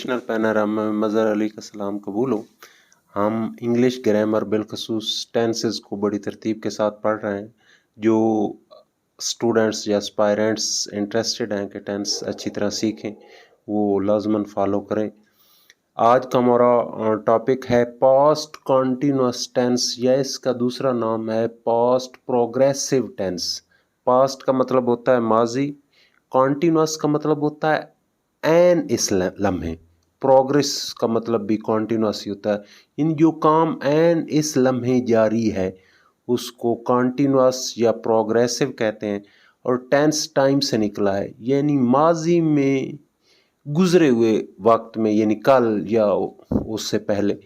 International panorama में मज़हर अली का सलाम कबूल हो। हम इंग्लिश ग्रामर बिलखसूस टेंसेस को बड़ी तरतीब के साथ पढ़ रहे हैं। जो स्टूडेंट्स या एस्पायरेंट्स इंटरेस्टेड हैं कि टेंस अच्छी तरह सीखें वो लाजमन फॉलो करें। आज का हमारा टॉपिक है पास्ट कॉन्टिन्यूस टेंस या इसका दूसरा नाम है पास्ट प्रोग्रेसिव टेंस। पास्ट का मतलब होता है माजी, कॉन्टिन्यूस का मतलब होता है एन इस लम्हे, प्रोग्रेस का मतलब भी कॉन्टिन्यूस ही होता है। इन जो काम एन इस लम्हे जारी है उसको कॉन्टिन्यूस या प्रोग्रेसिव कहते हैं और टेंस टाइम से निकला है, यानी माजी में गुजरे हुए वक्त में, यानी कल या उससे पहले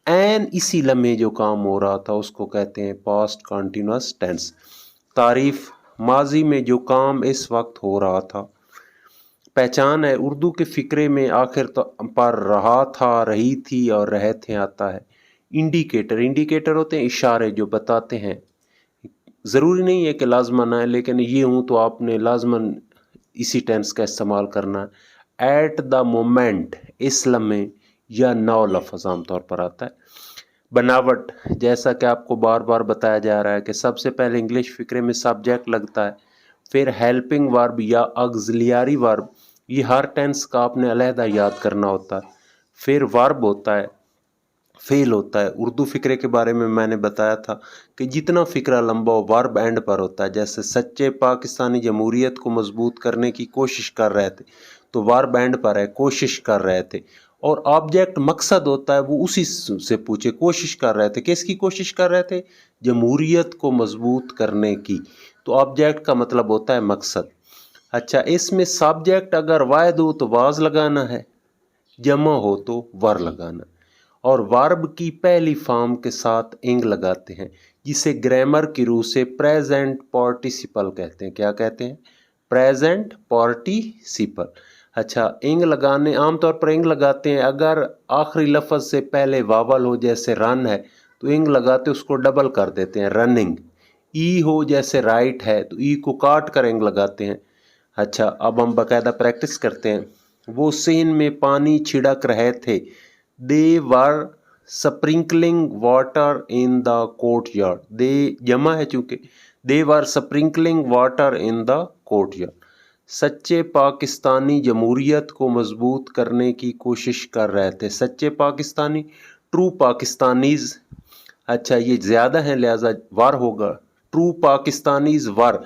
एन इसी लम्हे जो काम हो रहा था उसको कहते हैं पास्ट कॉन्टिन्यूस टेंस। तारीफ, माजी में जो काम इस वक्त हो रहा था। पहचान है, उर्दू के फ़िक्रे में आखिर पर रहा था, रही थी और रहे थे आता है। इंडिकेटर, इंडिकेटर होते हैं इशारे जो बताते हैं। ज़रूरी नहीं है कि लाजमन है, लेकिन ये हूँ तो आपने लाजमन इसी टेंस का इस्तेमाल करना है। एट द मोमेंट, इस लम्हे या नौ लफ्ज़ आमतौर पर आता है। बनावट, जैसा कि आपको बार बार बताया जा रहा है कि सबसे पहले इंग्लिश फ़िक्रे में सब्जेक्ट लगता है, फिर हेल्पिंग वर्ब या ऑक्सिलियरी वर्ब, ये हर टेंस का आपने अलहदा याद करना होता है। फिर वर्ब होता है, फेल होता है। उर्दू फ़िक्रे के बारे में मैंने बताया था कि जितना फ़िक्रा लंबा हो वर्ब एंड पर होता है। जैसे सच्चे पाकिस्तानी जमहूरियत को मजबूत करने की कोशिश कर रहे थे तो वर्ब एंड पर है, कोशिश कर रहे थे। और ऑब्जेक्ट मकसद होता है, वो उसी से पूछे कोशिश कर रहे थे, किसकी कोशिश कर रहे थे? जमहूरियत को मजबूत करने की। तो ऑब्जेक्ट का मतलब होता है मकसद। अच्छा, इसमें सब्जेक्ट अगर वाहिद हो तो वाज लगाना है, जमा हो तो वर लगाना, और वर्ब की पहली फॉर्म के साथ इंग लगाते हैं, जिसे ग्रामर की रूह से प्रेजेंट पार्टिसिपल कहते हैं। क्या कहते हैं? Present participle. अच्छा, इंग लगाने, आमतौर पर इंग लगाते हैं अगर आखिरी लफ्ज़ से पहले वावल हो, जैसे रन है तो इंग लगाते उसको डबल कर देते हैं, रनिंग। ई हो जैसे राइट है तो ई को काट कर इंग लगाते हैं। अच्छा, अब हम बाकायदा प्रैक्टिस करते हैं। वो सीन में पानी छिड़क रहे थे, they were sprinkling water in the courtyard. दे जमा है चूंकि, they were sprinkling water in the courtyard. सच्चे पाकिस्तानी जमहूरियत को मजबूत करने की कोशिश कर रहे थे। सच्चे पाकिस्तानी, ट्रू पाकिस्तानीज। अच्छा, ये ज़्यादा है लिहाजा वर होगा। True Pakistanis were,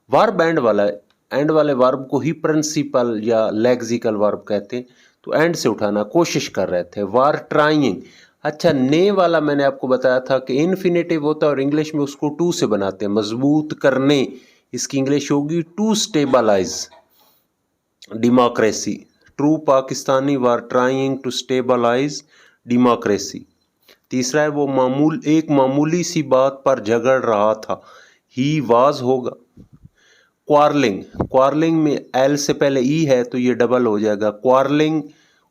verb and वाला है, एंड वाले वर्ब को ही प्रिंसिपल या लेक्सिकल वर्ब कहते हैं, तो एंड से उठाना, कोशिश कर रहे थे। Were trying. अच्छा, ने वाला मैंने आपको बताया था कि इन्फिनेटिव होता है और इंग्लिश में उसको टू से बनाते हैं, मजबूत करने। इसकी इंग्लिश होगी to stabilise democracy. True Pakistani were trying to stabilise democracy. तीसरा है वो एक मामूली सी बात पर झगड़ रहा था, ही वाज होगा। क्वारलिंग, क्वारलिंग में एल से पहले ई है तो ये डबल हो जाएगा। क्वारलिंग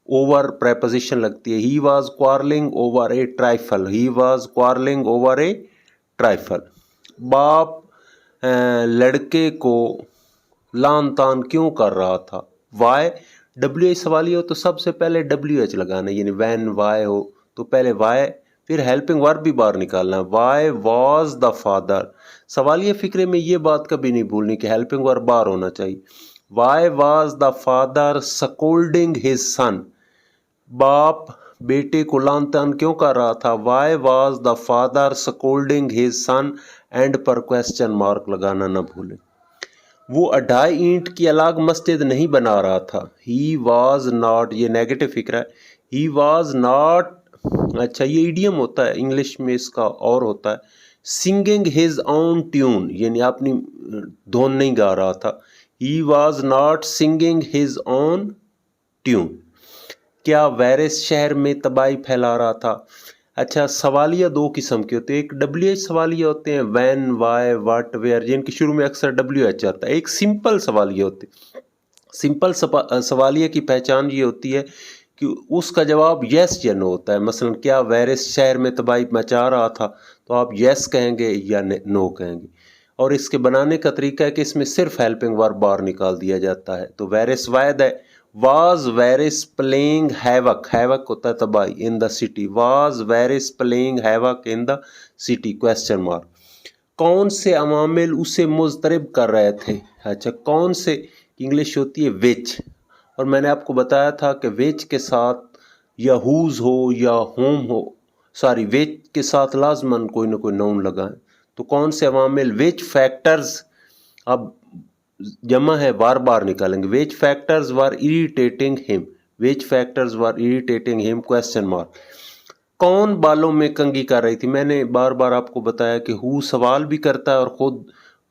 ओवर प्रेपोजिशन लगती है। ही was quarrelling over a trifle, he was quarrelling over a trifle. बाप लड़के को लान तान क्यों कर रहा था? वाई, डब्ल्यू एच सवाली हो तो सबसे पहले डब्ल्यू एच लगाना, यानी वैन वाई हो तो पहले वाई, फिर हेल्पिंग वर्ब भी बाहर निकालना। Y was the father. सवालिया फिक्रे में ये बात कभी नहीं भूलनी कि हेल्पिंग वर्ब बाहर होना चाहिए। Y was the father scolding his सन। बाप बेटे को लान तान क्यों कर रहा था? Why was the father scolding his sun, and पर क्वेश्चन मार्क लगाना ना भूलें। वो 2.5 ईंट की अलग मस्जिद नहीं बना रहा था। ही वाज नॉट, ये नेगेटिव फिक्र है। ही वाज नॉट, अच्छा ये इडियम होता है, इंग्लिश में इसका और होता है सिंगिंग हिज ओन ट्यून, यानी अपनी धुन नहीं गा रहा था। He was not singing his own tune. क्या वायरस शहर में तबाही फैला रहा था? अच्छा, सवालिया दो किस्म के होते हैं। एक डब्ल्यू एच सवालिया होते हैं, वैन वाई व्हाट वेयर, जिनके शुरू में अक्सर डब्ल्यू एच आता है। एक सिंपल सवालिया होते हैं। सिंपल सवालिया की पहचान ये होती है कि उसका जवाब यस या नो होता है। मसलन क्या वायरस शहर में तबाही मचा रहा था, तो आप यस कहेंगे या नो कहेंगे। और इसके बनाने का तरीका है कि इसमें सिर्फ हेल्पिंग वर्ब बाहर निकाल दिया जाता है। तो वायरस वायद है, was Varys playing havoc, havoc होता है तबाही, in the city, was Varys playing havoc in the city, question mark. कौन से अवामिल उसे मुज़तरब कर रहे थे? अच्छा, कौन से इंग्लिश होती है विच, और मैंने आपको बताया था कि विच के साथ या हुज हो या होम हो, सॉरी विच के साथ लाजमन कोई ना कोई नाउन लगाएं। तो कौन से अवामिल, विच फैक्टर्स, अब जमा है बार बार निकालेंगे, विच factors were irritating him, which factors were irritating him, question mark. कौन बालों में कंघी कर रही थी? मैंने बार बार आपको बताया कि हु सवाल भी करता है और खुद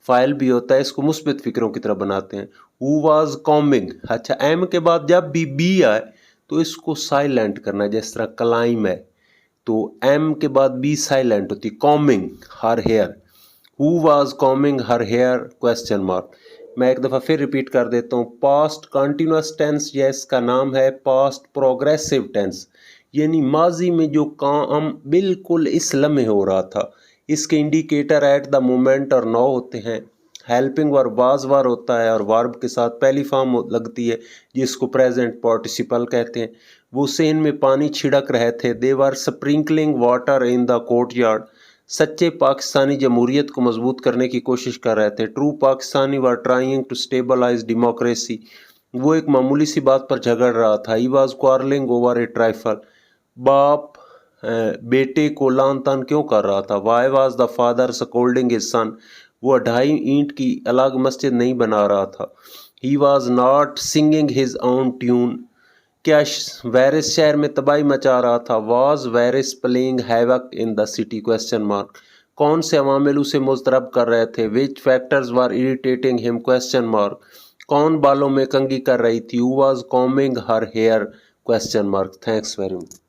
फाइल भी होता है, इसको मुस्बित फिक्रों की तरह बनाते हैं। हु वाज कॉम्बिंग, अच्छा एम के बाद जब भी बी आए तो इसको साइलेंट करना है, जिस तरह क्लाइम है तो एम के बाद बी साइलेंट होती, combing her hair, who was combing her hair, question mark. मैं एक दफ़ा फिर रिपीट कर देता हूँ, पास्ट कंटिन्यूस टेंस या इसका नाम है पास्ट प्रोग्रेसिव टेंस, यानी माजी में जो काम बिल्कुल इस लम्हे हो रहा था। इसके इंडिकेटर एट द मोमेंट और नाउ होते हैं, हेल्पिंग वर्ब वाज वार होता है और वर्ब के साथ पहली फॉर्म लगती है जिसको प्रेजेंट पार्टिसिपल कहते हैं। वो सेन में पानी छिड़क रहे थे, they were sprinkling water in the courtyard, सच्चे पाकिस्तानी जमहूरियत को मजबूत करने की कोशिश कर रहे थे, true Pakistani were trying to stabilise democracy, वो एक मामूली सी बात पर झगड़ रहा था, he was quarrelling over a trifle, बाप बेटे को लान तान क्यों कर रहा था, why was the father scolding his son, वो 2.5 ईंट की अलग मस्जिद नहीं बना रहा था, he was not singing his own tune, क्या वैरिस शहर में तबाही मचा रहा था, was Waris playing havoc in the city, question mark. कौन से अवामिल उसे मुस्तरब कर रहे थे, which factors were irritating him, question mark. कौन बालों में कंघी कर रही थी, who was combing her hair, question mark. Thanks very much.